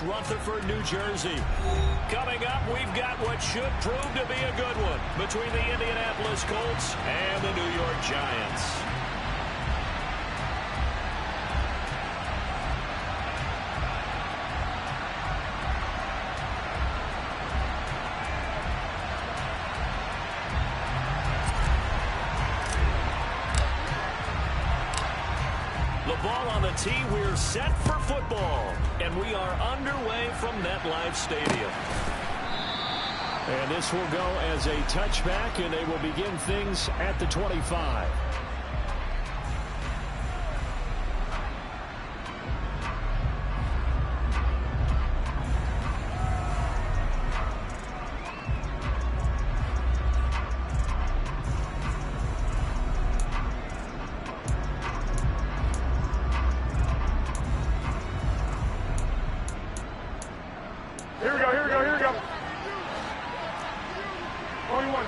Rutherford, New Jersey. Coming up, we've got what should prove to be a good one between the Indianapolis Colts and the New York Giants. The ball on the tee, we're set for football. And we are underway from MetLife Stadium. And this will go as a touchback, and they will begin things at the 25. Here we go. 21.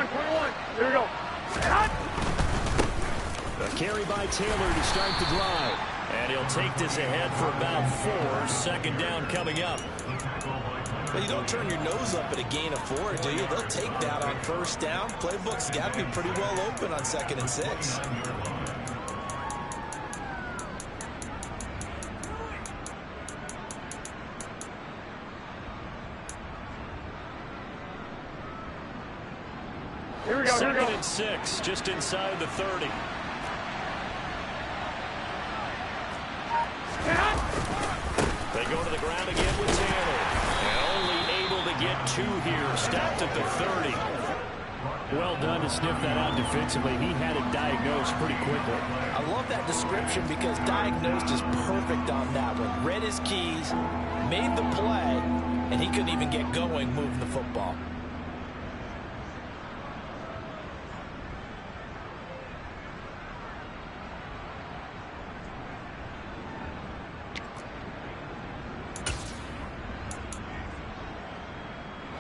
21. Here we go. A carry by Taylor to start the drive. And he'll take this ahead for about 4. Second down coming up. Well, you don't turn your nose up at a gain of 4, do you? They'll take that on first down. Playbook's got to be pretty well open on 2nd and 6. Here we go. 2nd and 6, just inside the 30. They go to the ground again with Taylor. And only able to get 2 here. Stopped at the 30. Well done to sniff that out defensively. He had it diagnosed pretty quickly. I love that description because diagnosed is perfect on that one. Read his keys, made the play, and he couldn't even get going moving the football.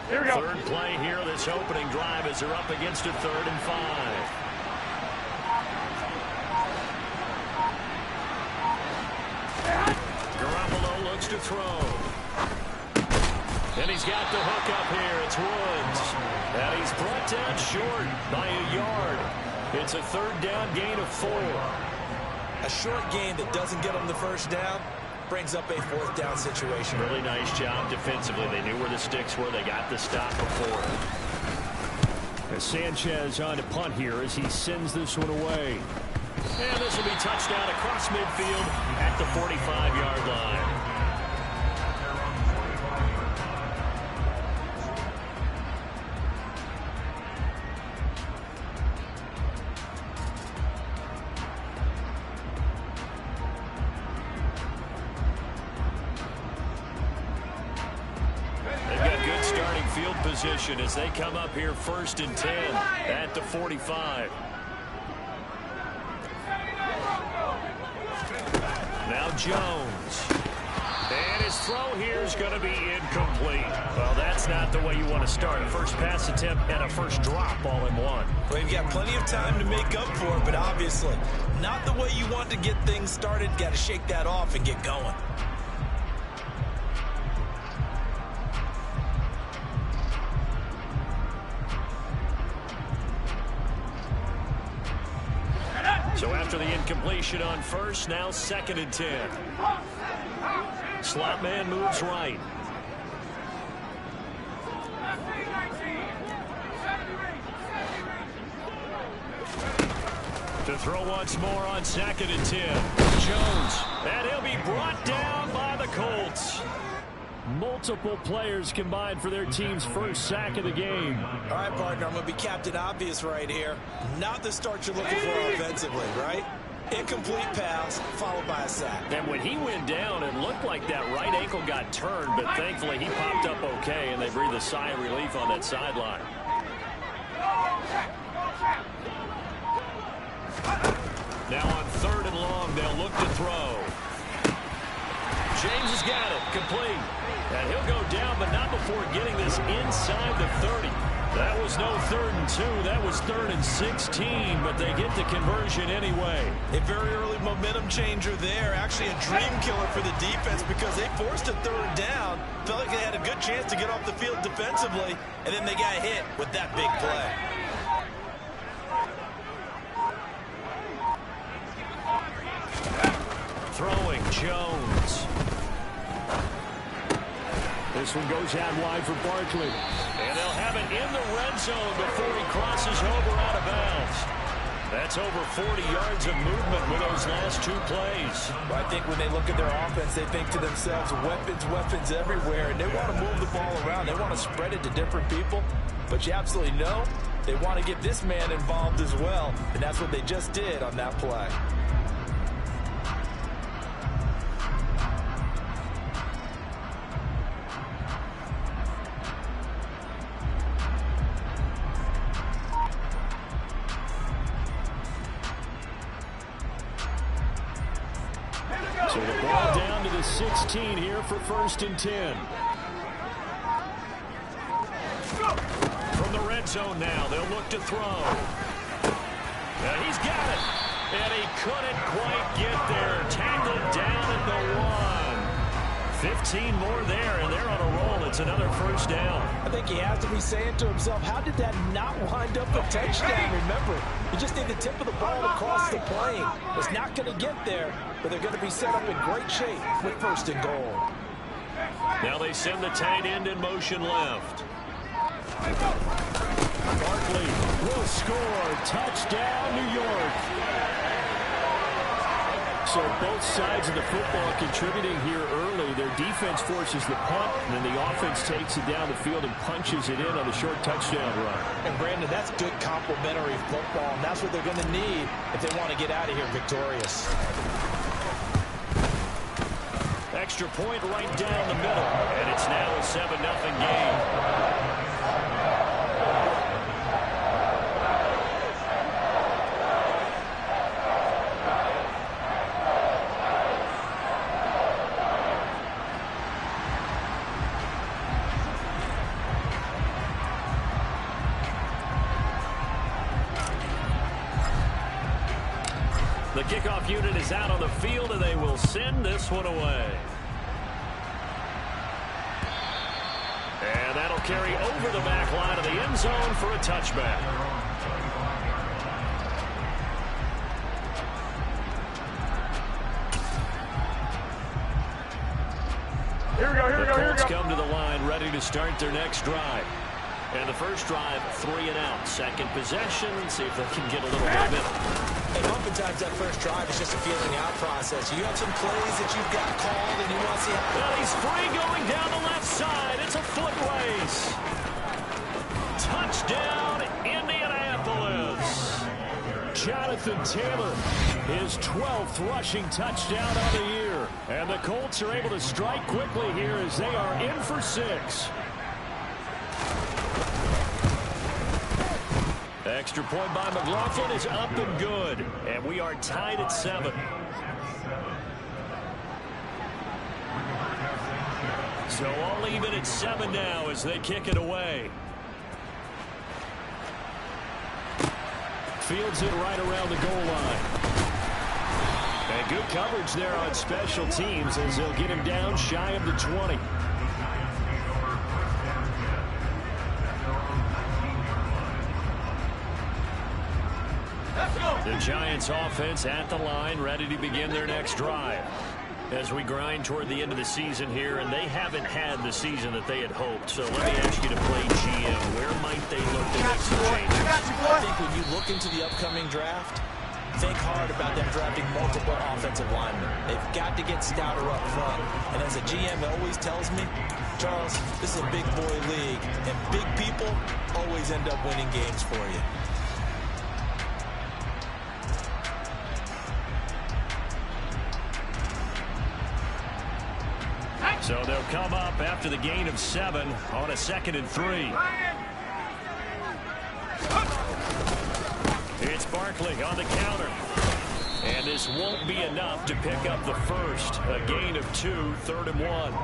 Here we go. Third play here, this opening drive as they're up against a 3rd and 5. Garoppolo looks to throw. And he's got the hook up here. It's Woods. And he's brought down short by a yard. It's a 3rd down gain of 4. A short gain that doesn't get him the first down brings up a 4th down situation. Really nice job defensively. They knew where the sticks were. They got the stop before. As Sanchez on to punt here as he sends this one away. And this will be touchdown across midfield at the 45-yard line. Position as they come up here 1st and 10 at the 45. Now Jones. And his throw here is going to be incomplete. Well, that's not the way you want to start. A first pass attempt and a first drop all in one. Well, you've got plenty of time to make up for it, but obviously not the way you want to get things started. Got to shake that off and get going. So after the incompletion on first, now 2nd and 10. Slot man moves right. To throw once more on 2nd and 10. Jones. And he'll be brought down by the Colts. Multiple players combined for their team's first sack of the game. All right, partner, I'm going to be Captain Obvious right here. Not the start you're looking for offensively, right? Incomplete pass, followed by a sack. And when he went down, it looked like that right ankle got turned, but thankfully he popped up okay, and they breathed a sigh of relief on that sideline. Now on 3rd and long, they'll look to throw. James has got it, complete. And he'll go down, but not before getting this inside the 30. That was no 3rd and 2. That was 3rd and 16, but they get the conversion anyway. A very early momentum changer there. Actually a dream killer for the defense because they forced a 3rd down. Felt like they had a good chance to get off the field defensively, and then they got hit with that big play. Throwing Jones. This one goes out wide for Barkley. And they'll have it in the red zone before he crosses over out of bounds. That's over 40 yards of movement with those last 2 plays. Well, I think when they look at their offense, they think to themselves, weapons, weapons everywhere. And they want to move the ball around. They want to spread it to different people. But you absolutely know they want to get this man involved as well. And that's what they just did on that play. So the ball down to the 16 here for 1st and 10. From the red zone now, they'll look to throw. He's got it. And he couldn't quite get there. Tackled down at the 1. 15 more there, and they're on a roll. It's another 1st down. I think he has to be saying to himself, how did that not wind up a touchdown? Remember, you just need the tip of the ball to cross the plane. It's not going to get there, but they're going to be set up in great shape with 1st and goal. Now they send the tight end in motion left. Barkley will score. Touchdown, New York. So both sides of the football contributing here early. Their defense forces the punt, and then the offense takes it down the field and punches it in on a short touchdown run. And, Brandon, that's good complementary football, and that's what they're going to need if they want to get out of here victorious. Extra point right down the middle, and it's now a 7-0 game. The kickoff unit is out on the field, and they will send this one away. And that'll carry over the back line of the end zone for a touchback. Here we go, here we go, here we Colts go. come to the line, ready to start their next drive. And the first drive, 3 and out. Second possession, see if they can get a little momentum. And oftentimes that first drive is just a feeling out process. You have some plays that you've got called and you want to see how... Well, he's free going down the left side. It's a foot race. Touchdown, Indianapolis. Jonathan Taylor, his 12th rushing touchdown of the year. And the Colts are able to strike quickly here as they are in for 6. Extra point by McLaughlin is up and good. And we are tied at 7. So all even at 7 now as they kick it away. Fields it right around the goal line. And good coverage there on special teams as they'll get him down shy of the 20. The Giants offense at the line, ready to begin their next drive. As we grind toward the end of the season here, and they haven't had the season that they had hoped. So let me ask you to play GM. Where might they look to make some changes? I think when you look into the upcoming draft, think hard about them drafting multiple offensive linemen. They've got to get stouter up front. And as a GM always tells me, Charles, this is a big boy league, and big people always end up winning games for you. So they'll come up after the gain of 7 on a 2nd and 3. It's Barkley on the counter. And this won't be enough to pick up the first. A gain of 2, 3rd and 1.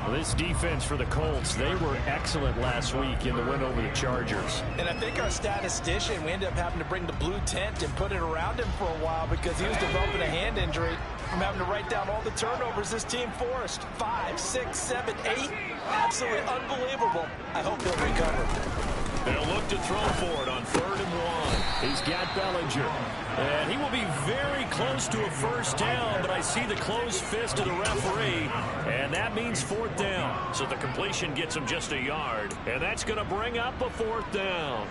Well, this defense for the Colts, they were excellent last week in the win over the Chargers. And I think our statistician, we ended up having to bring the blue tent and put it around him for a while because he was developing a hand injury from having to write down all the turnovers this team forced. 5, 6, 7, 8. Absolutely unbelievable. I hope he'll recover. They'll look to throw for it on 3rd and 1. He's got Bellinger. And he will be very close to a first down, but I see the closed fist of the referee, and that means 4th down. So the completion gets him just a yard, and that's going to bring up a 4th down.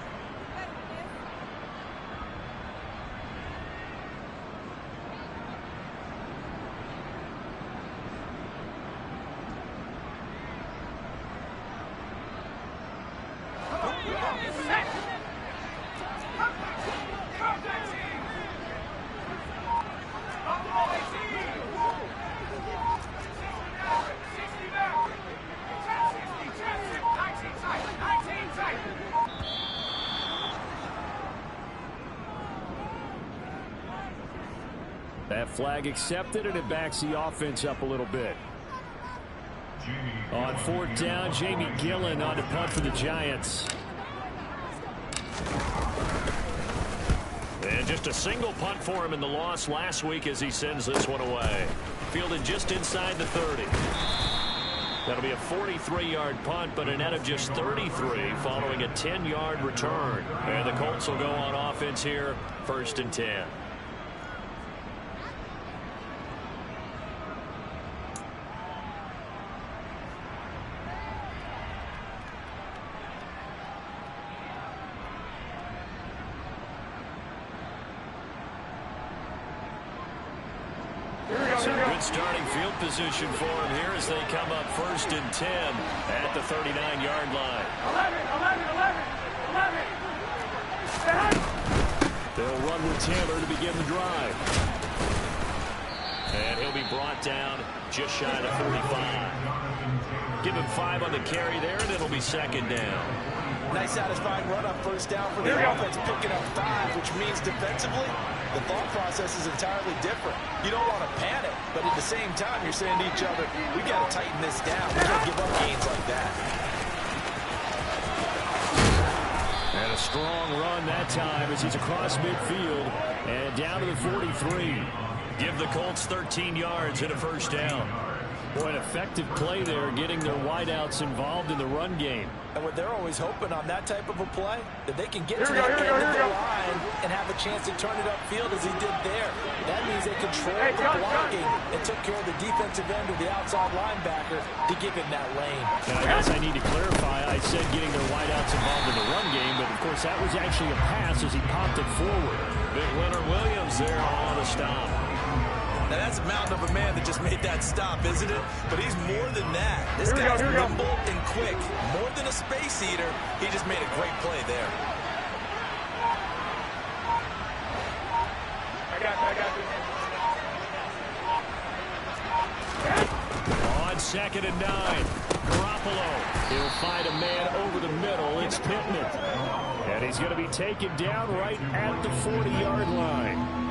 That flag accepted, and it backs the offense up a little bit. On 4th down, Jamie Gillen on to punt for the Giants. And just a single punt for him in the loss last week as he sends this one away. Fielded just inside the 30. That'll be a 43-yard punt, but a net of just 33 following a 10-yard return. And the Colts will go on offense here, 1st and 10. Starting field position for him here as they come up 1st and 10 at the 39-yard line. 11. They'll run with Taylor to begin the drive. And he'll be brought down just shy of 45. Give him 5 on the carry there, and it'll be 2nd down. Nice satisfying run up 1st down for the offense, picking up 5, which means defensively, the thought process is entirely different. You don't want to panic, but at the same time, you're saying to each other, we got to tighten this down. We can't give up gains like that. And a strong run that time as he's across midfield and down to the 43. Give the Colts 13 yards and a 1st down. Boy, an effective play there, getting their wideouts involved in the run game. And what they're always hoping on that type of a play, that they can get to the end of the line and have a chance to turn it upfield as he did there. That means they controlled the blocking and took care of the defensive end or the outside linebacker to give him that lane. And I guess I need to clarify, I said getting their wideouts involved in the run game, but of course that was actually a pass as he popped it forward. Big winner Williams there on the stop. Now that's a mountain of a man that just made that stop, isn't it? But he's more than that. This guy's nimble and quick. More than a space eater, he just made a great play there. On 2nd and 9, Garoppolo. He'll find a man over the middle. It's Pittman. And he's going to be taken down right at the 40-yard line.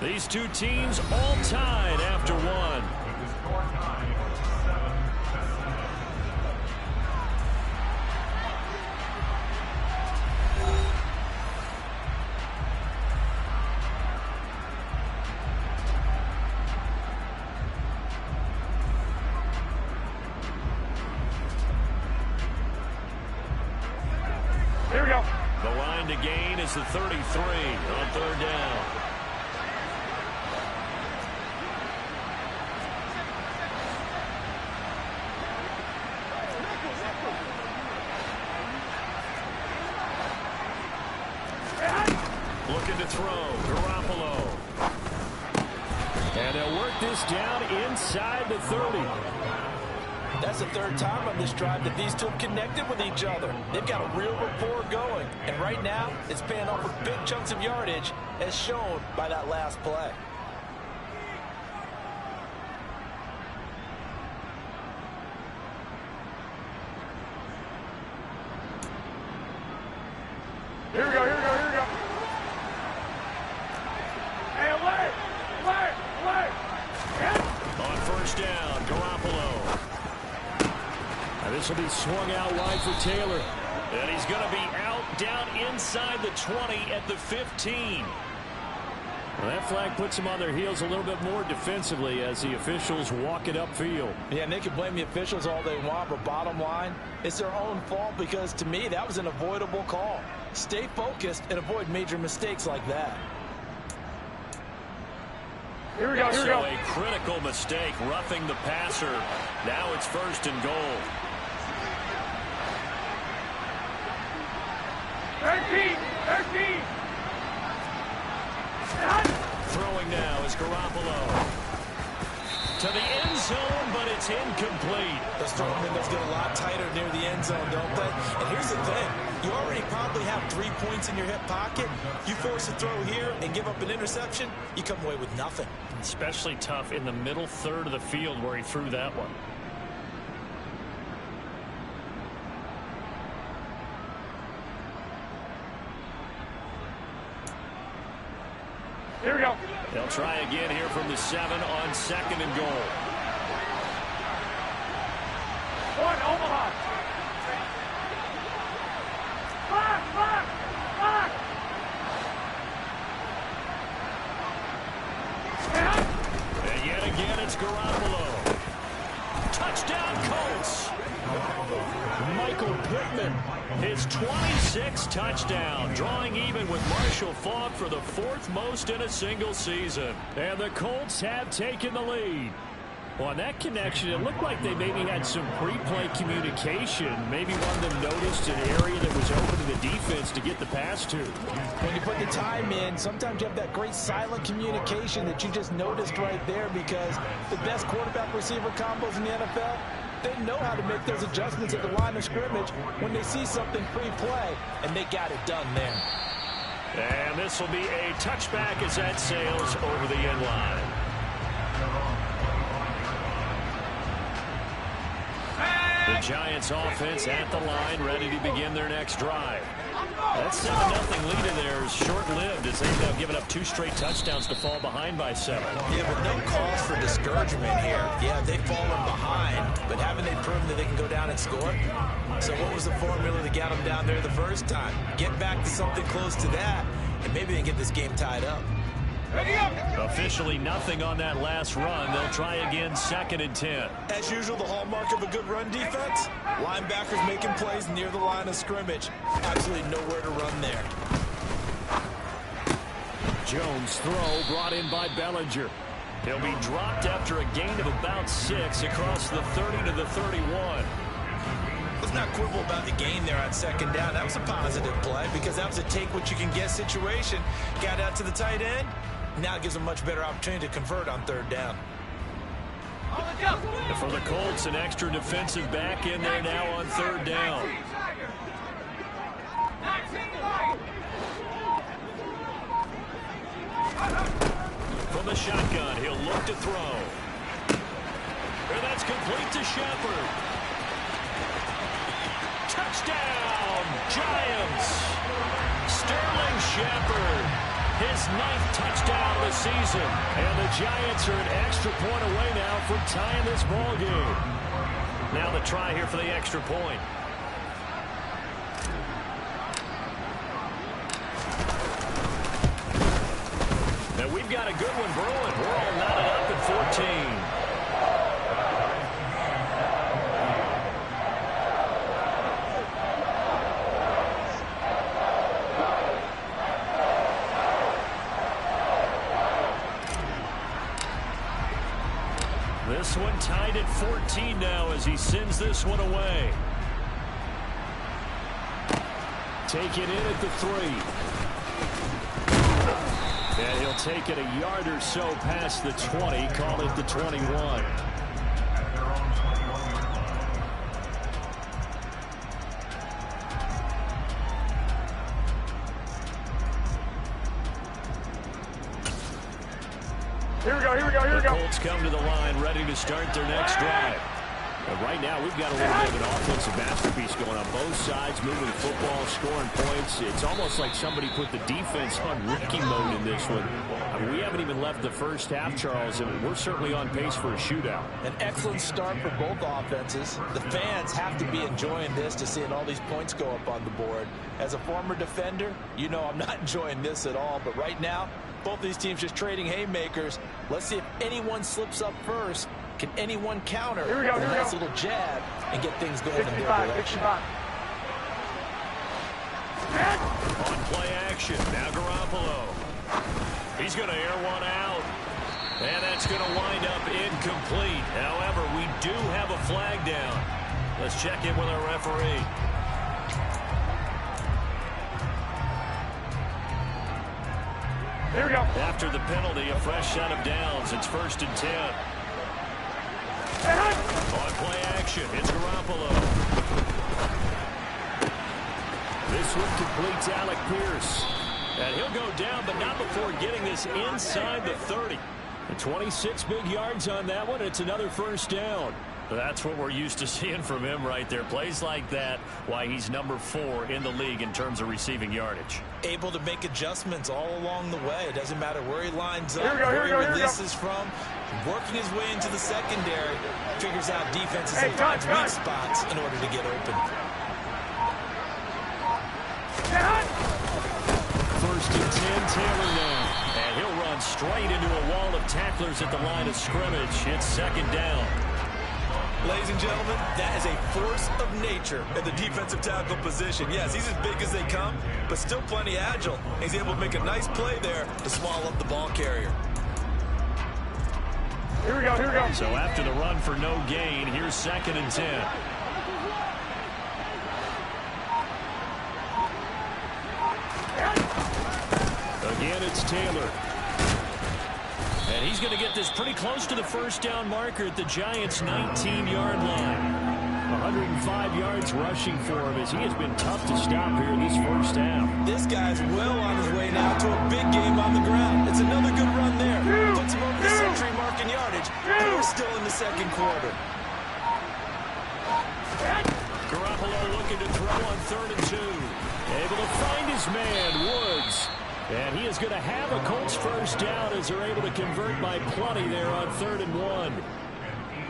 These two teams all tied after one. Here we go. The line to gain is the 33 on 3rd down. Looking to throw, Garoppolo. And they'll work this down inside the 30. That's the third time on this drive that these two have connected with each other. They've got a real rapport going. And right now, it's paying off with big chunks of yardage, as shown by that last play. Here we go, here we go, here we go. Hey, alert! Alert! Alert! Yeah. On first down, Garoppolo. Now this will be swung out wide for Taylor. And he's going to be out down inside the 20 at the 15. Well, that flag puts them on their heels a little bit more defensively as the officials walk it upfield. Yeah, and they can blame the officials all they want, but bottom line, it's their own fault because, to me, that was an avoidable call. Stay focused and avoid major mistakes like that. Here we go, here we go. So a critical mistake, roughing the passer. Now it's first and goal. 13! 13! Throwing now is Garoppolo. To the end zone, but it's incomplete. Those throwing windows get a lot tighter near the end zone, don't they? And here's the thing. You already probably have 3 points in your hip pocket. You force a throw here and give up an interception, you come away with nothing. Especially tough in the middle third of the field where he threw that one. Here we go. They'll try again here from the 7 on second and goal. One, Omaha. Back, back, back. And yet again, it's Garoppolo. Touchdown, Colts. Michael Pittman, his 26th touchdown, drawing even with Marshall Faulk for the 4th most in a single season. And the Colts have taken the lead. Well, on that connection, it looked like they maybe had some pre-play communication. Maybe one of them noticed an area that was open to the defense to get the pass to. When you put the time in, sometimes you have that great silent communication that you just noticed right there, because the best quarterback-receiver combos in the NFL, they know how to make those adjustments at the line of scrimmage when they see something pre-play, and they got it done there. And this will be a touchback as that sails over the end line. The Giants offense at the line, ready to begin their next drive. That 7-0 lead in there is short-lived as they've now given up 2 straight touchdowns to fall behind by 7. Yeah, but no cause for discouragement here. Yeah, they've fallen behind, but haven't they proven that they can go down and score? So what was the formula that got them down there the first time? Get back to something close to that, and maybe they can get this game tied up. Officially nothing on that last run. They'll try again, 2nd and 10. As usual, the hallmark of a good run defense, linebackers making plays near the line of scrimmage. Absolutely nowhere to run there. Jones' throw brought in by Bellinger. He'll be dropped after a gain of about 6 across the 30 to the 31. Let's not quibble about the gain there on 2nd down. That was a positive play because that was a take-what-you-can-get situation. Got out to the tight end. Now it gives them a much better opportunity to convert on 3rd down. For the Colts, an extra defensive back in there now on 3rd down. From the shotgun, he'll look to throw. And that's complete to Shepard. Touchdown, Giants. Sterling Shepard. His 9th touchdown of the season. And the Giants are an extra point away now from tying this ball game. Now the try here for the extra point. Now we've got a good one brewing. We're all knotted up at 14. This one tied at 14 now as he sends this one away. Take it in at the 3. And he'll take it a yard or so past the 20, call it the 21. Here we go, here we go, here we The go. Colts come to the line, ready to start their next drive. But right now, we've got a little bit of an offensive masterpiece going on both sides, moving the football, scoring points. It's almost like somebody put the defense on rookie mode in this one. I mean, we haven't even left the first half, Charles, and we're certainly on pace for a shootout. An excellent start for both offenses. The fans have to be enjoying this to seeing all these points go up on the board. As a former defender, you know I'm not enjoying this at all. But right now, both these teams just trading haymakers. Let's see if anyone slips up first. Can anyone counter Here we go, a here we nice go. little jab and get things going in their 65, direction? 65. On play action, now Garoppolo. He's going to air one out. And that's going to wind up incomplete. However, we do have a flag down. Let's check in with our referee. Here we go. After the penalty, a fresh set of downs. It's 1st and 10. On play action, it's Garoppolo. This one completes Alec Pierce. And he'll go down, but not before getting this inside the 30. And 26 big yards on that one. It's another first down. That's what we're used to seeing from him right there. Plays like that, why he's number 4 in the league in terms of receiving yardage. Able to make adjustments all along the way. It doesn't matter where he lines up, Here we go, here where we he go, here we go. releases from. Working his way into the secondary. Figures out defenses Hey, and finds gun. weak spots in order to get open. 1st and 10, Taylor now. And he'll run straight into a wall of tacklers at the line of scrimmage. It's 2nd down. Ladies and gentlemen, that is a force of nature in the defensive tackle position. Yes, he's as big as they come, but still plenty agile. He's able to make a nice play there to swallow up the ball carrier. Here we go, here we go. So after the run for no gain, here's 2nd and 10. Again, it's Taylor. And he's going to get this pretty close to the first down marker at the Giants' 19-yard line. 105 yards rushing for him as he has been tough to stop here in this first half. This guy's well on his way now to a big game on the ground. It's another good run there. Puts him over the century mark in yardage. And we're still in the 2nd quarter. Garoppolo looking to throw on 3rd and 2. Able to find his man, Woods. And he is going to have a Colts first down as they're able to convert by plenty there on 3rd and 1.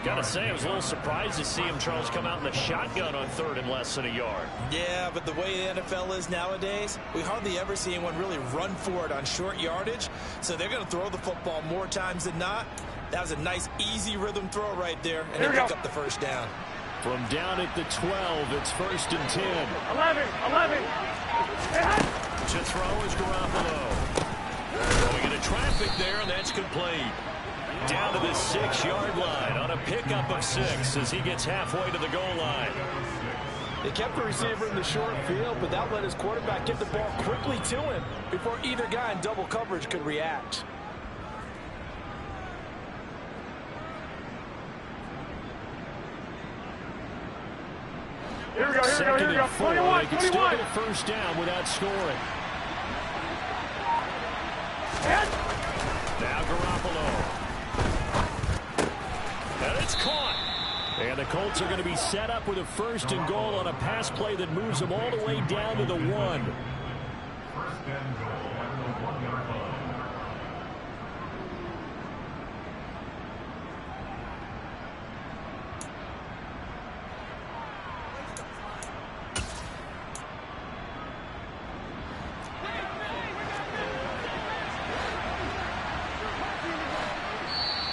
Gotta say, I was a little surprised to see him, Charles, come out in the shotgun on 3rd and less than a yard. Yeah, but the way the NFL is nowadays, we hardly ever see anyone really run for it on short yardage. So they're going to throw the football more times than not. That was a nice, easy rhythm throw right there, and they pick up the first down. From down at the 12, it's 1st and 10. 11, 11. To throw is Garoppolo. Going into traffic there, and that's complete. Down to the 6-yard line on a pickup of 6 as he gets halfway to the goal line. They kept the receiver in the short field, but that let his quarterback get the ball quickly to him before either guy in double coverage could react. Here we go, here we go, here Second we go. and 4. 21, They can still 21. get a first down without scoring. Now Garoppolo. And it's caught. And the Colts are going to be set up with a 1st and goal on a pass play that moves them all the way down to the 1. 1st and goal on the 1-yard line.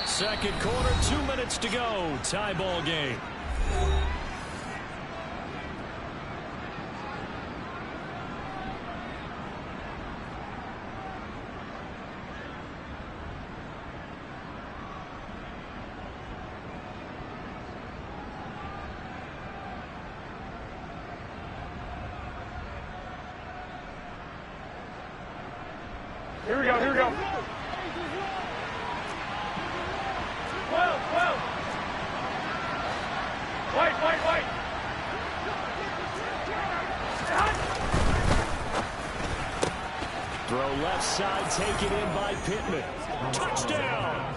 Second quarter, 2 minutes to go. Tie ball game. Here we go, here we go. 12, 12. Wait. Throw left side, taken in by Pittman. Touchdown!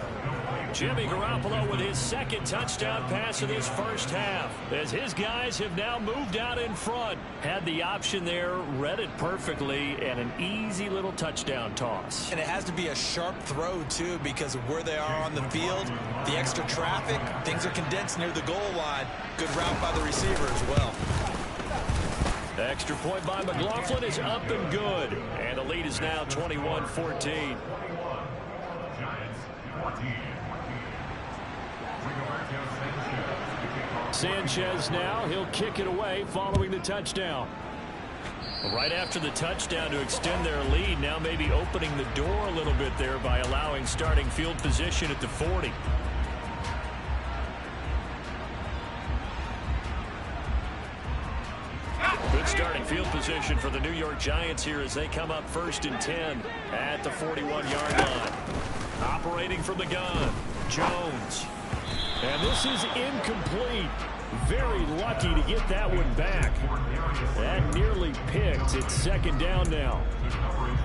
Jimmy Garoppolo with his second touchdown pass of this first half, as his guys have now moved out in front. Had the option there, read it perfectly, and an easy little touchdown toss. And it has to be a sharp throw, too, because of where they are on the field. The extra traffic, things are condensed near the goal line. Good route by the receiver as well. The extra point by McLaughlin is up and good. And the lead is now 21-14. Giants 14. Sanchez now, he'll kick it away following the touchdown. Right after the touchdown to extend their lead, now maybe opening the door a little bit there by allowing starting field position at the 40. Good starting field position for the New York Giants here as they come up 1st and 10 at the 41-yard line. Operating from the gun, Jones. And this is incomplete. Very lucky to get that one back. That nearly picked. It's 2nd down now.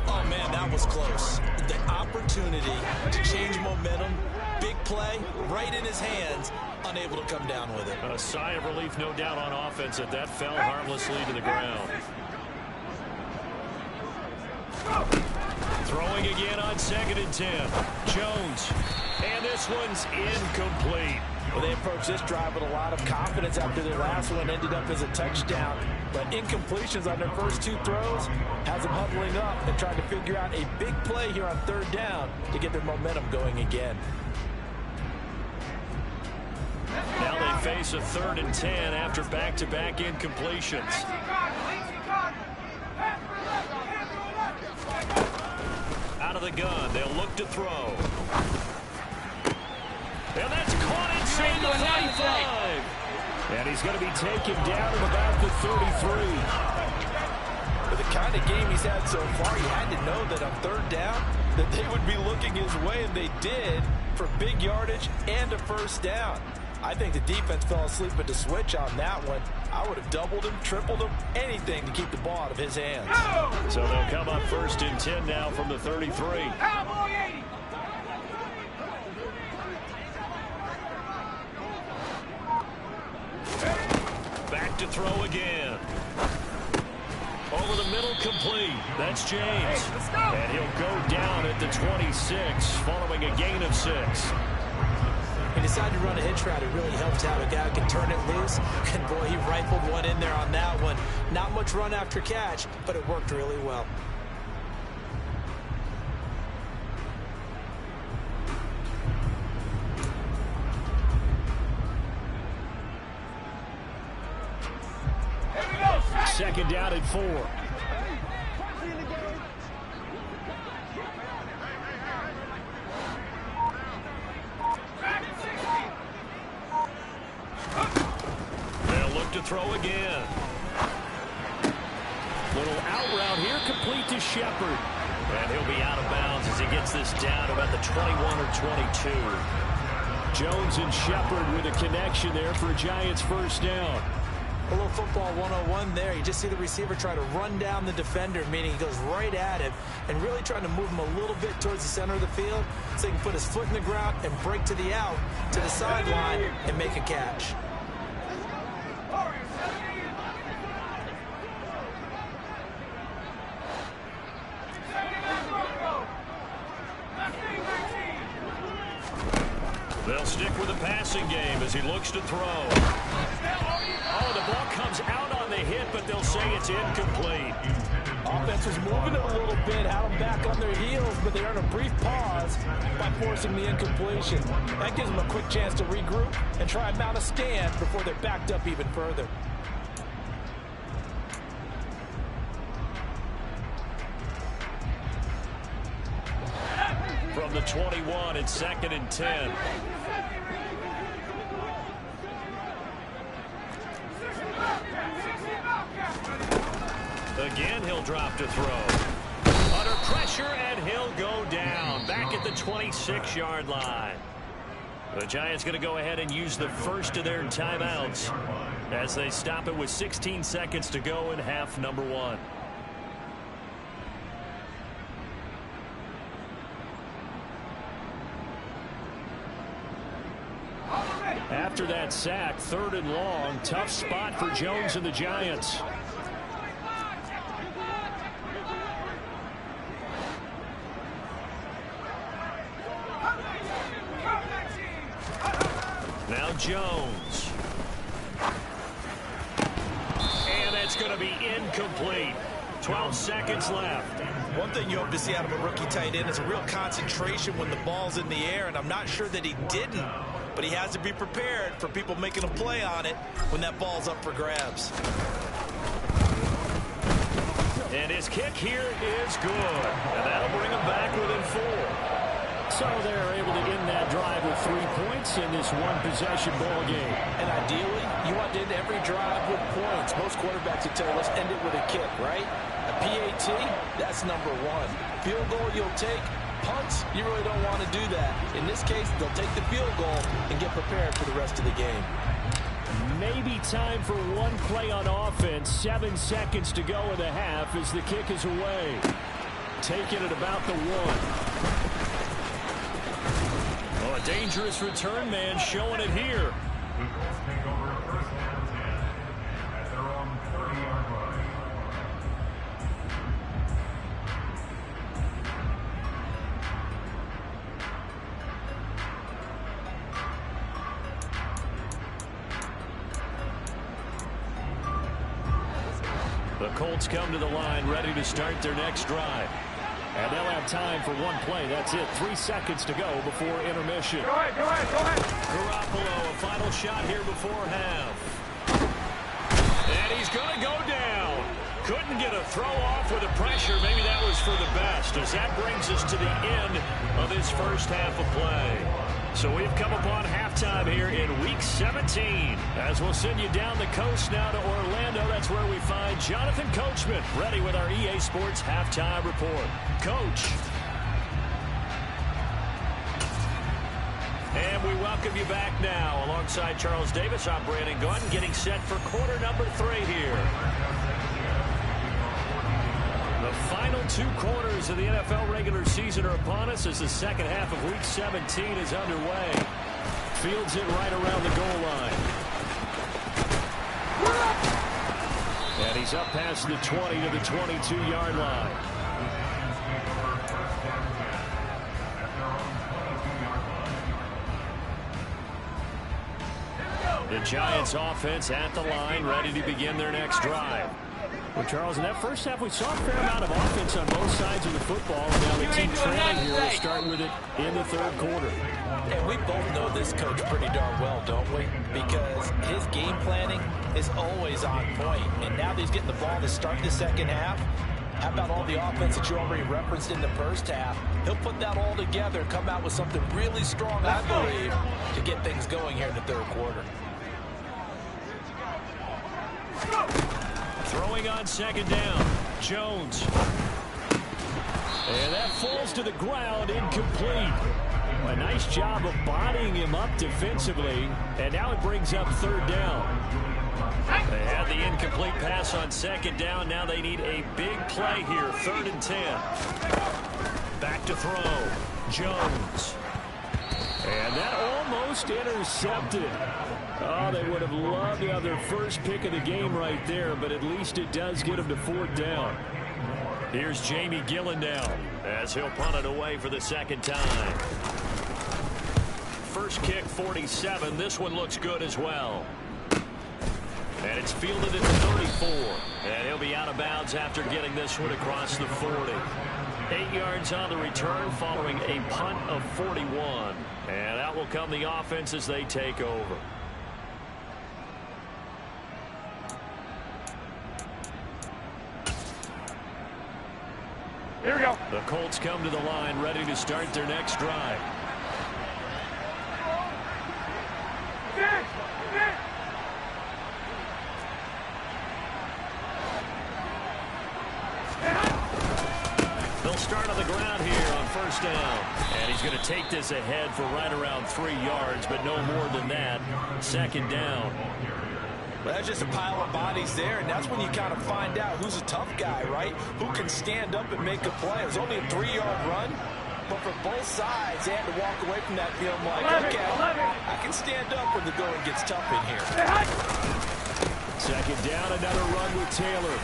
Oh, man, that was close. The opportunity to change momentum, big play, right in his hands, unable to come down with it. A sigh of relief, no doubt, on offense that that fell harmlessly to the ground. Throwing again on 2nd and 10. Jones. And this one's incomplete. Well, they approached this drive with a lot of confidence after their last one ended up as a touchdown. But incompletions on their first 2 throws has them huddling up and trying to figure out a big play here on 3rd down to get their momentum going again. Now they face a 3rd and 10 after back-to-back incompletions. Out of the gun, they'll look to throw. And that's caught inside the 45. And he's going to be taken down at about the 33. For the kind of game he's had so far, he had to know that on 3rd down that they would be looking his way, and they did, for big yardage and a 1st down. I think the defense fell asleep at the switch on that one. I would have doubled him, tripled him, anything to keep the ball out of his hands. So they'll come up 1st and 10 now from the 33. Back to throw again. Over the middle, complete. That's James. And he'll go down at the 26 following a gain of 6. He decided to run a hitch route. It really helped out. A guy who can turn it loose. And, boy, he rifled one in there on that one. Not much run after catch, but it worked really well. Second down at 4. They'll look to throw again. Little out route here, complete to Shepard. And he'll be out of bounds as he gets this down about the 21 or 22. Jones and Shepard with a connection there for a Giants 1st down. A little football 101 there. You just see the receiver try to run down the defender, meaning he goes right at him and really trying to move him a little bit towards the center of the field so he can put his foot in the ground and break to the out, to the sideline, and make a catch. They'll stick with the passing game as he looks to throw. Oh, the ball comes out on the hit, but they'll say it's incomplete. Offense was moving it a little bit, had them back on their heels, but they earned a brief pause by forcing the incompletion. That gives them a quick chance to regroup and try and mount a stand before they're backed up even further. From the 21, it's 2nd and 10. Again, he'll drop to throw. Under pressure, and he'll go down. Back at the 26-yard line. The Giants going to go ahead and use the first of their timeouts as they stop it with 16 seconds to go in half number 1. after that sack. 3rd and long. Tough spot for Jones and the Giants. Now Jones. And that's going to be incomplete. 12 seconds left. One thing you hope to see out of a rookie tight end is a real concentration when the ball's in the air, and I'm not sure that he didn't, but he has to be prepared for people making a play on it when that ball's up for grabs. And his kick here is good. And that'll bring him back within 4. So they're able to end that drive with 3 points in this one-possession ball game. And ideally, you want to end every drive with points. Most quarterbacks would tell you, let's end it with a kick, right? A PAT, that's number 1. Field goal you'll take. Punts, you really don't want to do that. In this case, they'll take the field goal and get prepared for the rest of the game. Maybe time for one play on offense. 7 seconds to go in the half as the kick is away. Taking it about the 1. Oh, a dangerous return man showing it here. The Colts take over 1st and 10 at their own 30-yard line. The Colts come to the line ready to start their next drive. And they'll have time for one play. That's it. 3 seconds to go before intermission. Go ahead, go ahead, go ahead. Garoppolo, a final shot here before half. And he's going to go down. Couldn't get a throw off with the pressure. Maybe that was for the best, as that brings us to the end of this first half of play. So we've come upon halftime here in Week 17. As we'll send you down the coast now to Orlando, that's where we find Jonathan Coachman, ready with our EA Sports Halftime Report. Coach. And we welcome you back now. Alongside Charles Davis, I'm Brandon Gaudin, getting set for quarter number 3 here. The final 2 quarters of the NFL regular season are upon us as the second half of Week 17 is underway. Fields it right around the goal line. And he's up past the 20 to the 22-yard line. The Giants offense at the line, ready to begin their next drive. Well, Charles, in that first half, we saw a fair amount of offense on both sides of the football. And now the team trailing here will start with it in the 3rd quarter. And we both know this coach pretty darn well, don't we? Because his game planning is always on point. And now that he's getting the ball to start the second half, how about all the offense that you already referenced in the first half? He'll put that all together and come out with something really strong, I believe, to get things going here in the 3rd quarter. Throwing on 2nd down. Jones. And that falls to the ground, incomplete. A nice job of bodying him up defensively. And now it brings up 3rd down. They had the incomplete pass on 2nd down. Now they need a big play here. 3rd and 10. Back to throw. Jones. And that almost intercepted. Oh, they would have loved to have their first pick of the game right there, but at least it does get them to 4th down. Here's Jamie Gillen now as he'll punt it away for the 2nd time. First kick, 47. This one looks good as well. And it's fielded at the 34. And he'll be out of bounds after getting this one across the 40. 8 yards on the return following a punt of 41. And out will come the offense as they take over. Here we go. The Colts come to the line ready to start their next drive. They'll start on the ground here on 1st down. And he's going to take this ahead for right around 3 yards, but no more than that. 2nd down. Well, that's just a pile of bodies there, and that's when you kind of find out who's a tough guy, right? Who can stand up and make a play. It was only a 3-yard run, But for both sides, they had to walk away from that feeling like, okay, I can stand up when the going gets tough in here. Second down, another run with Taylor.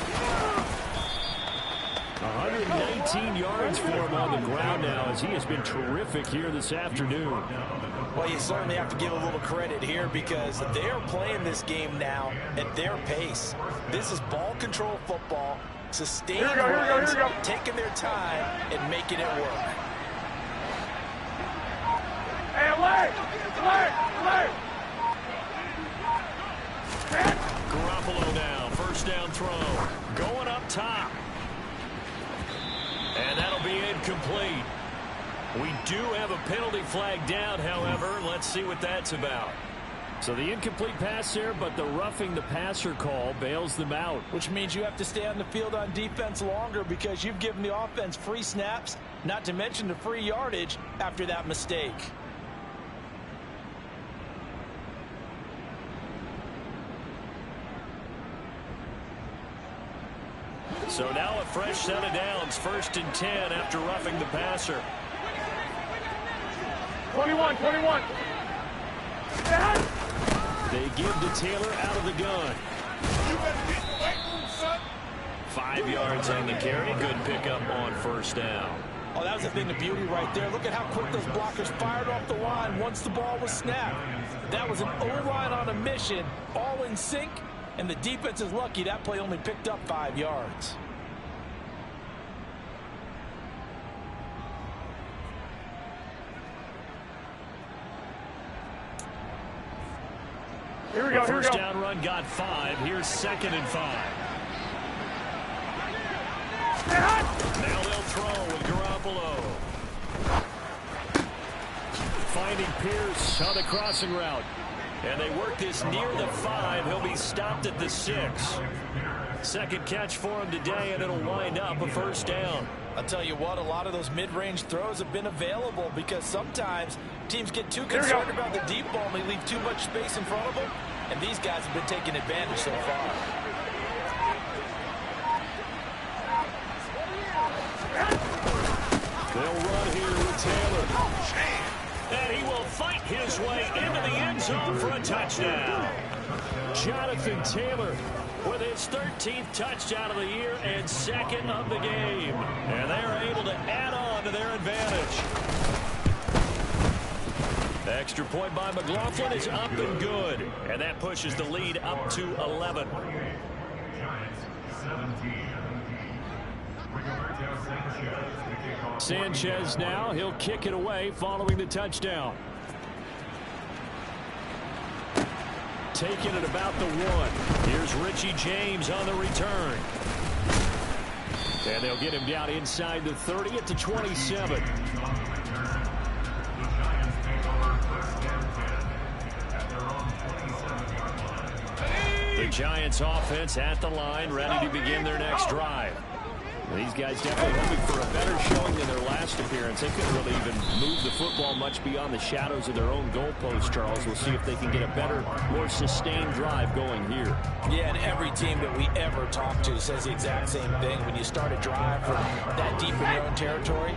119 yards for him on the ground now, as he has been terrific here this afternoon. Well, you certainly have to give a little credit here because they're playing this game now at their pace. This is ball control football, sustained runs, taking their time and making it work. Hey, leg! Garoppolo now, first down throw. Going up top. And that'll be incomplete. We do have a penalty flag down, however. Let's see what that's about. So the incomplete pass there, but the roughing the passer call bails them out. Which means you have to stay on the field on defense longer because you've given the offense free snaps, not to mention the free yardage after that mistake. So now a fresh set of downs, 1st and 10 after roughing the passer. 21. They give to Taylor out of the gun. 5 yards on the carry. Good pickup on first down. Oh, that was the thing of beauty right there. Look at how quick those blockers fired off the line once the ball was snapped. That was an O-line on a mission, all in sync. And the defense is lucky that play only picked up 5 yards. Here we go. First down run got 5. Here's 2nd and 5. Now they'll throw with Garoppolo. Finding Pierce on the crossing route. And they work this near the 5. He'll be stopped at the 6. Second catch for him today, and it'll wind up a first down. I'll tell you what, a lot of those mid-range throws have been available because sometimes teams get too concerned about the deep ball and they leave too much space in front of them. And these guys have been taking advantage so far. They'll run here with Taylor. And he will fight his way into the end zone for a touchdown. Jonathan Taylor with his 13th touchdown of the year and 2nd of the game. And they are able to add on to their advantage. The extra point by McLaughlin is up and good. And that pushes the lead up to 11. Giants 17. Sanchez now, he'll kick it away following the touchdown. Taking it about the 1. Here's Richie James on the return. And they'll get him down inside the 30 at the 27. The Giants offense at the line, ready to begin their next drive. These guys definitely hoping for a better showing than their last appearance. They couldn't really even move the football much beyond the shadows of their own goalpost, Charles. We'll see if they can get a better, more sustained drive going here. Yeah, and every team that we ever talk to says the exact same thing. When you start a drive from that deep in your own territory,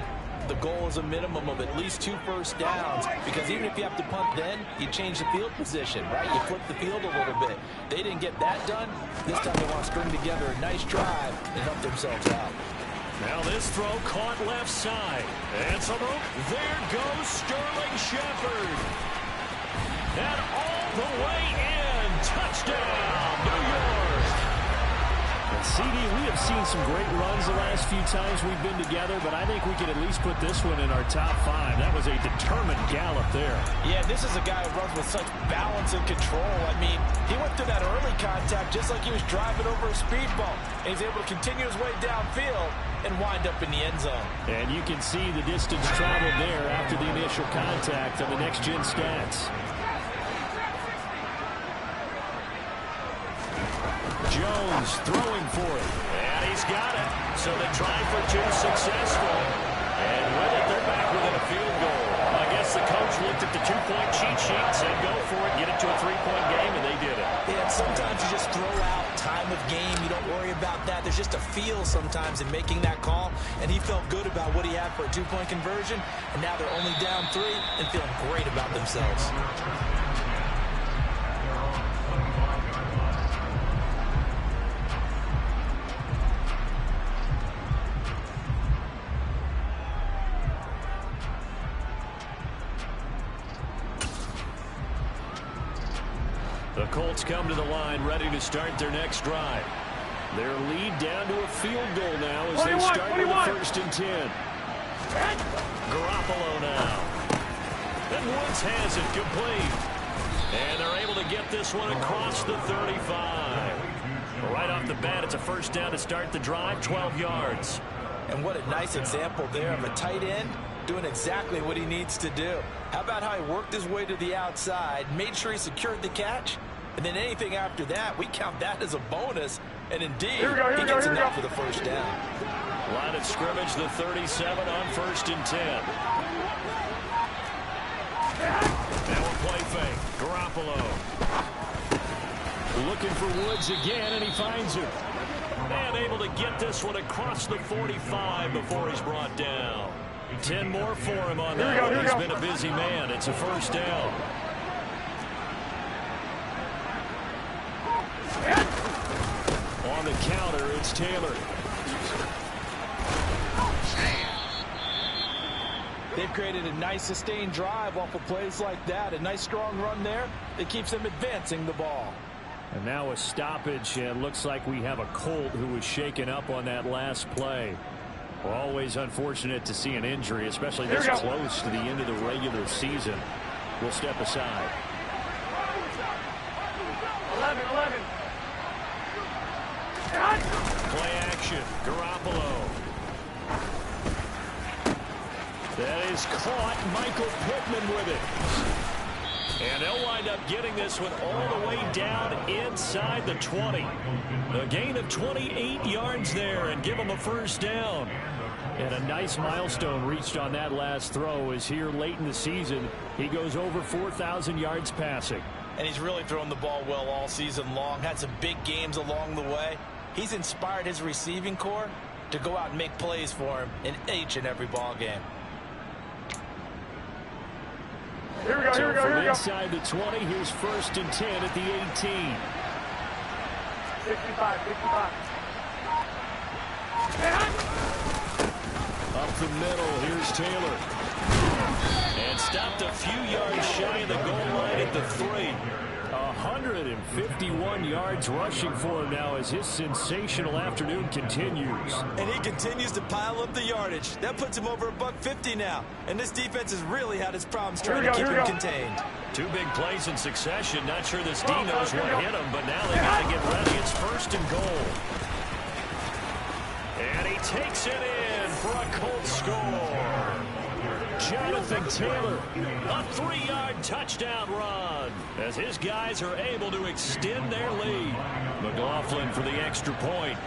the goal is a minimum of at least 2 first downs, because even if you have to punt then, you change the field position, right? You flip the field a little bit. They didn't get that done. This time they want to string together a nice drive and help themselves out. Now this throw caught left side. And so there goes Sterling Shepard. And all the way in. Touchdown, New York. CD, we have seen some great runs the last few times we've been together, but I think we could at least put this one in our top 5. That was a determined gallop there. Yeah, this is a guy who runs with such balance and control. I mean, he went through that early contact just like he was driving over a speed bump. And he's able to continue his way downfield and wind up in the end zone. And you can see the distance traveled there after the initial contact on the next-gen stats. Jones throwing for it. And he's got it. So the try for 2 successful. And with it, they're back within a field goal. I guess the coach looked at the 2-point cheat sheet and said, go for it, get it to a 3-point game, and they did it. And sometimes you just throw out time of game. You don't worry about that. There's just a feel sometimes in making that call. And he felt good about what he had for a two-point conversion. And now they're only down 3 and feeling great about themselves. The Colts come to the line ready to start their next drive. Their lead down to a field goal now as they start with the 1st and 10. Garoppolo now. And Woods has it complete. And they're able to get this one across the 35. Right off the bat, it's a 1st down to start the drive, 12 yards. And what a nice example there of a tight end doing exactly what he needs to do. How about how he worked his way to the outside, made sure he secured the catch, and then anything after that, we count that as a bonus. And indeed, he gets enough for the 1st down. Line of scrimmage, the 37 on 1st and 10. Now a play fake. Garoppolo. Looking for Woods again, and he finds him. And able to get this one across the 45 before he's brought down. 10 more for him on that one. He's been a busy man. It's a 1st down. On the counter, it's Taylor. They've created a nice sustained drive off of plays like that. A nice strong run there that keeps them advancing the ball. And now a stoppage, and looks like we have a Colt who was shaken up on that last play. We're always unfortunate to see an injury, especially this close to the end of the regular season. We'll step aside. 11. Play action. Garoppolo. That is caught. Michael Pittman with it. And they'll wind up getting this one all the way down inside the 20. A gain of 28 yards there and give them a 1st down. And a nice milestone reached on that last throw is here late in the season. He goes over 4,000 yards passing. And he's really thrown the ball well all season long. Had some big games along the way. He's inspired his receiving corps to go out and make plays for him in each and every ball game. Here we go. From inside the 20, here's 1st and 10 at the 18. 65. Up the middle, here's Taylor. And stopped a few yards shy of the goal line at the 3. 151 yards rushing for him now as his sensational afternoon continues. And he continues to pile up the yardage. That puts him over $150 now. And this defense has really had its problems trying to keep him contained. 2 big plays in succession. Not sure this D knows what hit him, but now they got to get ready. It's 1st and goal. And he takes it in for a Colts score. Jonathan Taylor, a 3-yard touchdown run as his guys are able to extend their lead. McLaughlin for the extra point.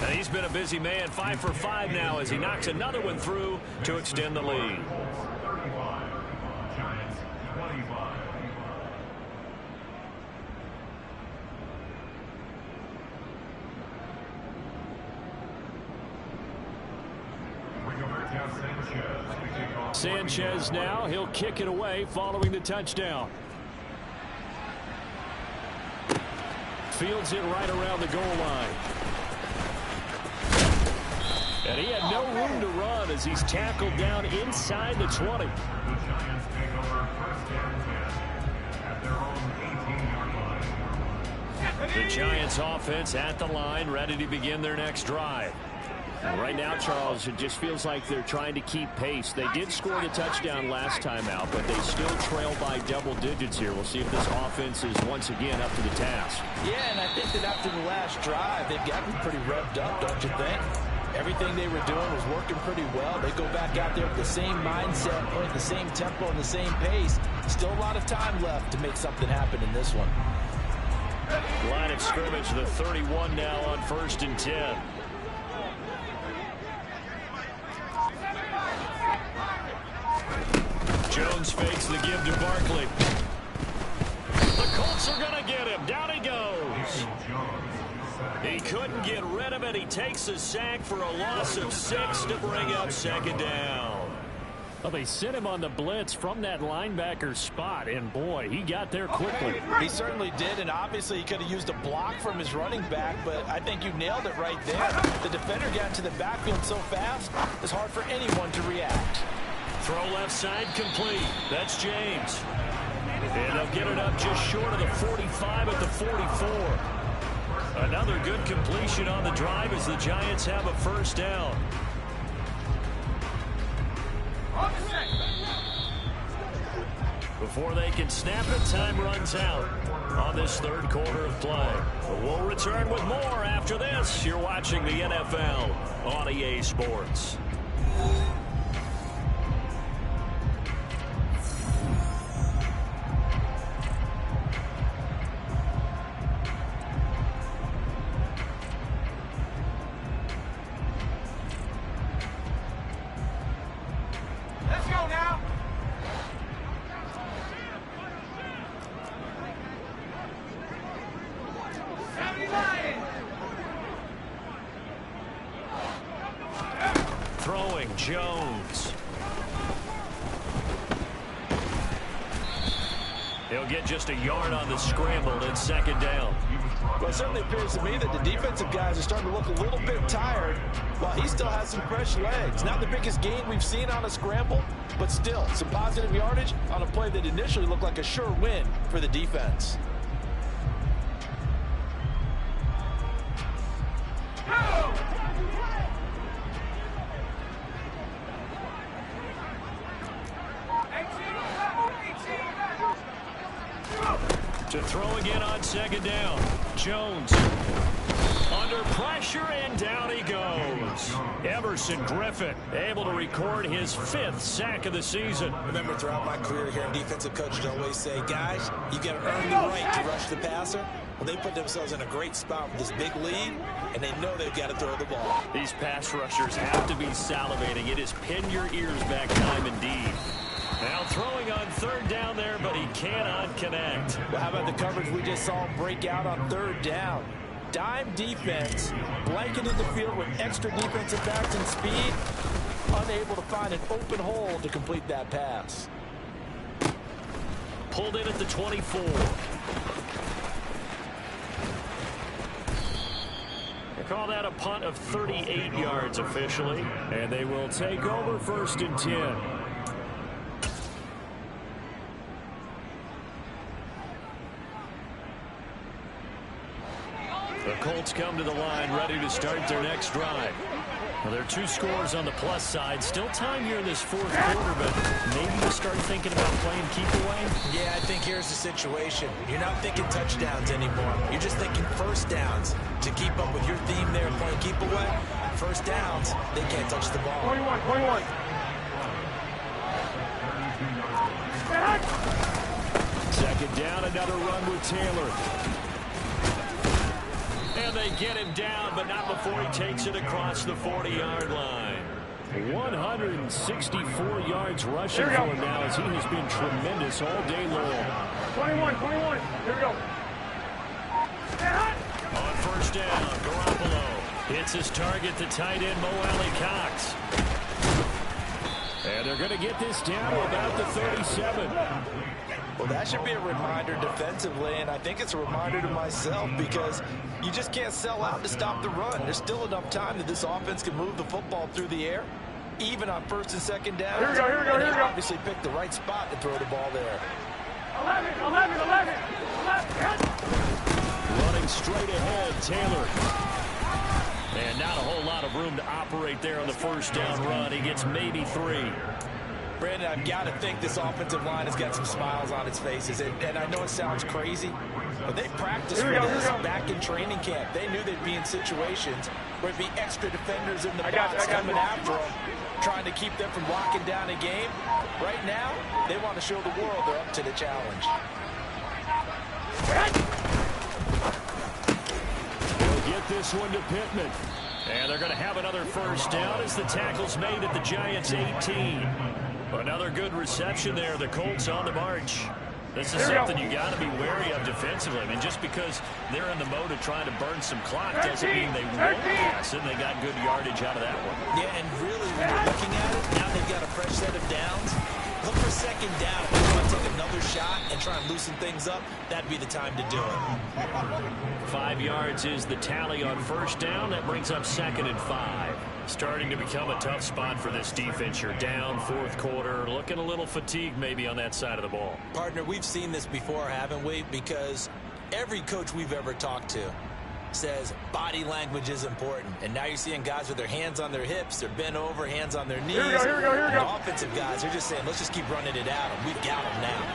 And he's been a busy man, 5 for 5 now as he knocks another one through to extend the lead. Giants 25. Sanchez now, he'll kick it away following the touchdown. Fields it right around the goal line. And he had no room to run as he's tackled down inside the 20. The Giants take over 1st and 10 at their own 18-yard line. The Giants offense at the line, ready to begin their next drive. And right now, Charles, it just feels like they're trying to keep pace. They did score the touchdown last time out, but they still trail by double digits here. We'll see if this offense is once again up to the task. Yeah, and I think that after the last drive, they've gotten pretty revved up, don't you think? Everything they were doing was working pretty well. They go back out there with the same mindset, playing the same tempo and the same pace. Still a lot of time left to make something happen in this one. Line of scrimmage, the 31 now on 1st and 10. Jones fakes the give to Barkley. Colts are going to get him. Down he goes. He couldn't get rid of it. He takes a sack for a loss of 6 to bring up second down. Well, they sent him on the blitz from that linebacker spot, and boy, he got there quickly. He certainly did, and obviously he could have used a block from his running back, but I think you nailed it right there. The defender got into the backfield so fast, it's hard for anyone to react. Throw left side complete. That's James. And they'll get it up just short of the 45 at the 44. Another good completion on the drive as the Giants have a first down. Before they can snap it, time runs out on this third quarter of play. But we'll return with more after this. You're watching the NFL on EA Sports. Let's go now. Throwing Jones. He'll get just a yard on the scramble and second down. Well, it certainly appears to me that the defensive guys are starting to look a little bit tired while he still has some fresh legs. Not the biggest gain we've seen on a scramble, but still some positive yardage on a play that initially looked like a sure win for the defense. To throw again on second down. Jones under pressure, and down he goes. Everson Griffin able to record his 5th sack of the season. Remember, throughout my career here, defensive coaches always say, guys, you got to earn the right to rush the passer. Well, they put themselves in a great spot with this big lead, and they know they've got to throw the ball. These pass rushers have to be salivating. It is pin your ears back time indeed. Now throwing on third down there, but he cannot connect. Well, how about the coverage we just saw him break out on third down? Dime defense, blanketed the field with extra defensive backs and speed, unable to find an open hole to complete that pass. Pulled in at the 24. They call that a punt of 38 yards officially, and they will take over 1st and 10. The Colts come to the line ready to start their next drive. Well, there are 2 scores on the plus side. Still time here in this 4th quarter, but maybe you start thinking about playing keep away? Yeah, I think here's the situation. You're not thinking touchdowns anymore. You're just thinking first downs. To keep up with your theme there, playing keep away, first downs, they can't touch the ball. 21. Second down, another run with Taylor. And they get him down, but not before he takes it across the 40-yard line. 164 yards rushing for him now, as he has been tremendous all day long. 21. Here we go. On first down, Garoppolo hits his target, the tight end, Mo Alley-Cox. And they're going to get this down to about the 37. Well, that should be a reminder defensively, and I think it's a reminder to myself because you just can't sell out to stop the run. There's still enough time that this offense can move the football through the air, even on 1st and 2nd down. Here we go. They obviously picked the right spot to throw the ball there. 11. Running straight ahead, Taylor. And not a whole lot of room to operate there on the first down run. He gets maybe 3. Brandon, I've got to think this offensive line has got some smiles on its faces. And I know it sounds crazy, but they practiced for this back in training camp. They knew they'd be in situations where there'd be extra defenders in the box coming after them, trying to keep them from locking down a game. Right now, they want to show the world they're up to the challenge. They'll get this one to Pittman. And they're going to have another first down as the tackle's made at the Giants' 18. Another good reception there. The Colts on the march. This is something you got to be wary of defensively. I mean, just because they're in the mode of trying to burn some clock doesn't mean they won't pass, and they got good yardage out of that one. Yeah, and really, when you're looking at it, now they've got a fresh set of downs. Look for second down. If they want to take another shot and try and loosen things up, that'd be the time to do it. 5 yards is the tally on first down. That brings up 2nd and 5. Starting to become a tough spot for this defense. You're down, fourth quarter, looking a little fatigued maybe on that side of the ball. Partner, we've seen this before, haven't we? Because every coach we've ever talked to says body language is important. And now you're seeing guys with their hands on their hips, they're bent over, hands on their knees. Here we go, here we go, here we go. The offensive guys are just saying, let's just keep running it out, and we've got them now.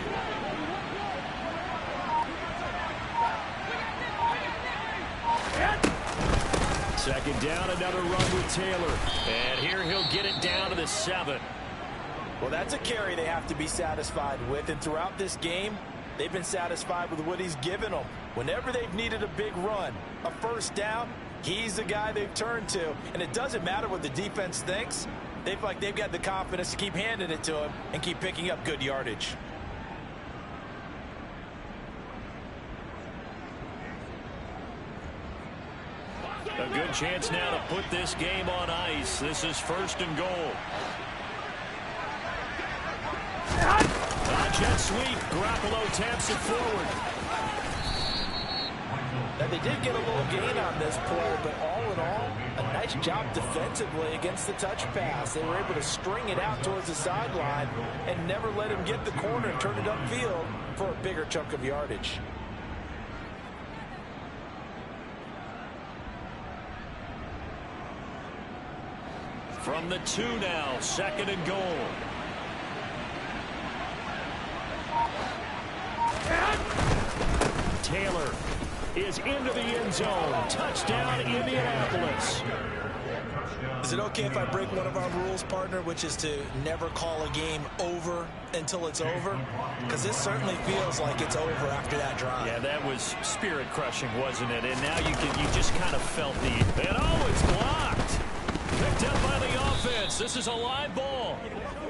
Second down, another run with Taylor. And here he'll get it down to the 7. Well, that's a carry they have to be satisfied with. And throughout this game, they've been satisfied with what he's given them. Whenever they've needed a big run, a first down, he's the guy they've turned to. And it doesn't matter what the defense thinks. They feel like they've got the confidence to keep handing it to him and keep picking up good yardage. A good chance now to put this game on ice. This is 1st and goal. Jet sweep. Garoppolo taps it forward. Now, they did get a little gain on this play, but all in all, a nice job defensively against the touch pass. They were able to string it out towards the sideline and never let him get the corner and turn it upfield for a bigger chunk of yardage. From the 2 now, 2nd and goal. Taylor is into the end zone. Touchdown, Indianapolis. Is it okay if I break one of our rules, partner, which is to never call a game over until it's over? Because this certainly feels like it's over after that drive. Yeah, that was spirit-crushing, wasn't it? And now you just kind of felt the... And oh, it's blocked. Picked up by the offense. This is a live ball.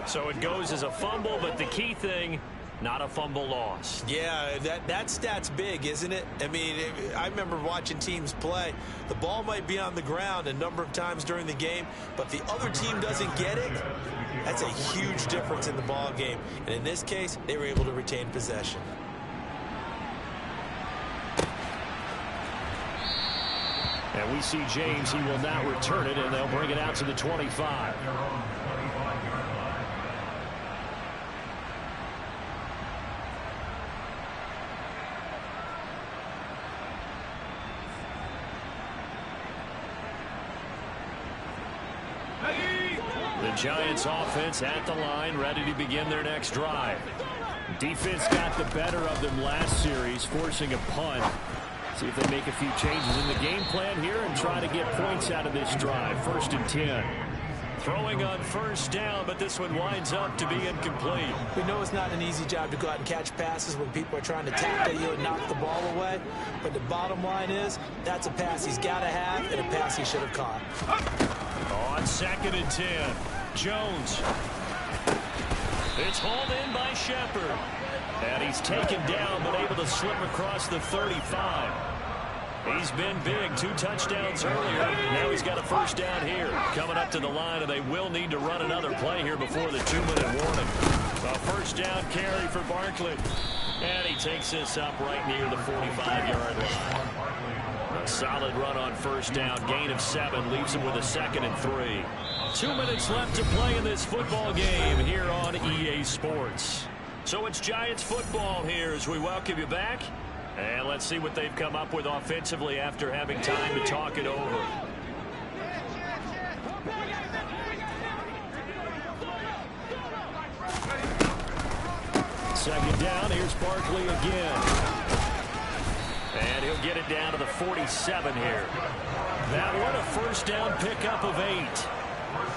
So it goes as a fumble, but the key thing, not a fumble loss. Yeah, that stat's big, isn't it? I mean, I remember watching teams play. The ball might be on the ground a number of times during the game, but the other team doesn't get it. That's a huge difference in the ball game. And in this case, they were able to retain possession. And we see James. He will not return it, and they'll bring it out to the 25. The Giants offense at the line, ready to begin their next drive. Defense got the better of them last series, forcing a punt. See if they make a few changes in the game plan here and try to get points out of this drive. 1st and 10. Throwing on first down, but this one winds up to be incomplete. We know it's not an easy job to go out and catch passes when people are trying to tackle you and knock the ball away. But the bottom line is, that's a pass he's got to have and a pass he should have caught. On 2nd and 10, Jones. It's hauled in by Shepard. And he's taken down, but able to slip across the 35. He's been big. 2 touchdowns earlier. Now he's got a first down here. Coming up to the line, and they will need to run another play here before the 2-minute warning. A first down carry for Barkley. And he takes this up right near the 45-yard line. A solid run on first down. Gain of 7 leaves him with a 2nd and 3. 2 minutes left to play in this football game here on EA Sports. So it's Giants football here as we welcome you back. And let's see what they've come up with offensively after having time to talk it over. Second down, here's Barkley again. And he'll get it down to the 47 here. That one a first down pickup of 8.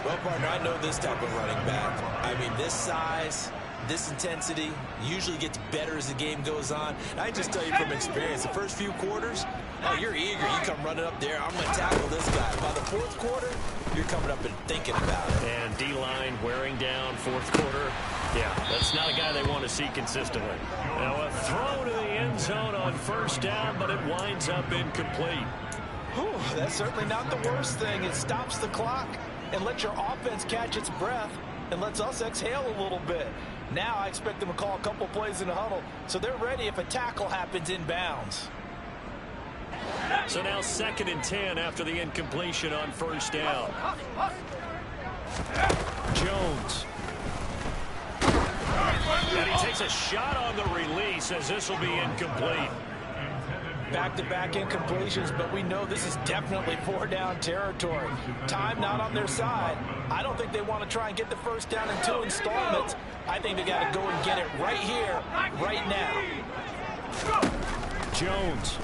Well, partner, I know this type of running back. I mean, this size, this intensity usually gets better as the game goes on. I just tell you from experience, the first few quarters, Oh, you're eager. You come running up there. I'm going to tackle this guy. By the fourth quarter, you're coming up and thinking about it. And D-line wearing down fourth quarter. Yeah, that's not a guy they want to see consistently. Now a throw to the end zone on first down, but it winds up incomplete. Whew, that's certainly not the worst thing. It stops the clock and lets your offense catch its breath and lets us exhale a little bit. Now I expect them to call a couple plays in the huddle so they're ready if a tackle happens inbounds. So now 2nd and 10 after the incompletion on first down. Jones. And he takes a shot on the release as this will be incomplete. Back-to-back incompletions, but we know this is definitely 4-down territory. Time not on their side. I don't think they want to try and get the first down in 2 installments. I think they got to go and get it right here, right now. Jones.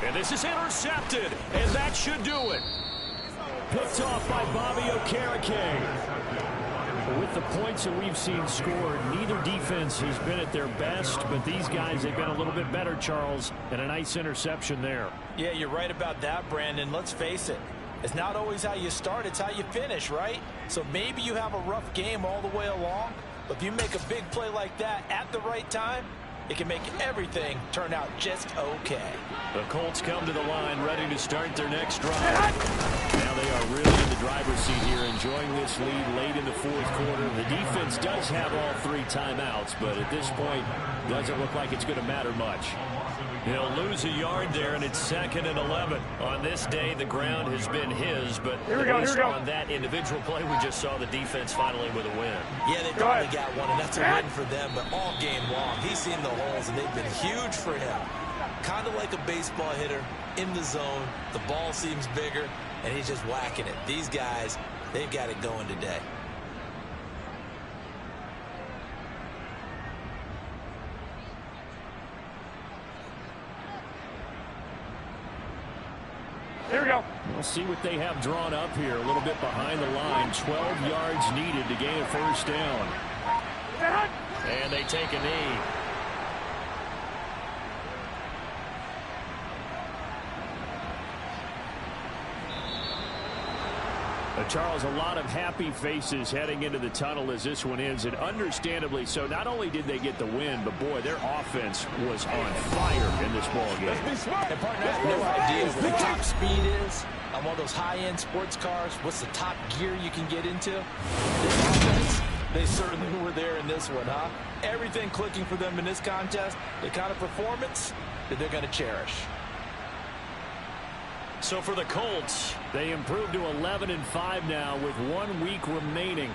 And this is intercepted, and that should do it. Picked off by Bobby Okereke. With the points that we've seen scored, neither defense has been at their best, but these guys have been a little bit better, Charles, and a nice interception there. Yeah, you're right about that, Brandon. Let's face it. It's not always how you start, it's how you finish, right? So maybe you have a rough game all the way along, but if you make a big play like that at the right time, it can make everything turn out just okay. The Colts come to the line ready to start their next drive. Now they are really in the driver's seat here, enjoying this lead late in the fourth quarter. The defense does have all 3 timeouts, but at this point, doesn't look like it's going to matter much. He'll lose a yard there, and it's 2nd and 11. On this day, the ground has been his, but on that individual play, we just saw the defense finally with a win. Yeah, they finally got one, and that's a win for them, but all game long, he's seen the holes, and they've been huge for him. Kind of like a baseball hitter in the zone. The ball seems bigger, and he's just whacking it. These guys, they've got it going today. Here we go. We'll see what they have drawn up here. A little bit behind the line. 12 yards needed to gain a first down. And they take a knee. Charles, a lot of happy faces heading into the tunnel as this one ends, and understandably so. Not only did they get the win, but boy, their offense was on fire in this ball game. And partner, I have no idea what the top speed is on one of those high-end sports cars. What's the top gear you can get into? This offense, they certainly were there in this one, huh? Everything clicking for them in this contest, the kind of performance that they're going to cherish. So for the Colts, they improved to 11-5 now with 1 week remaining.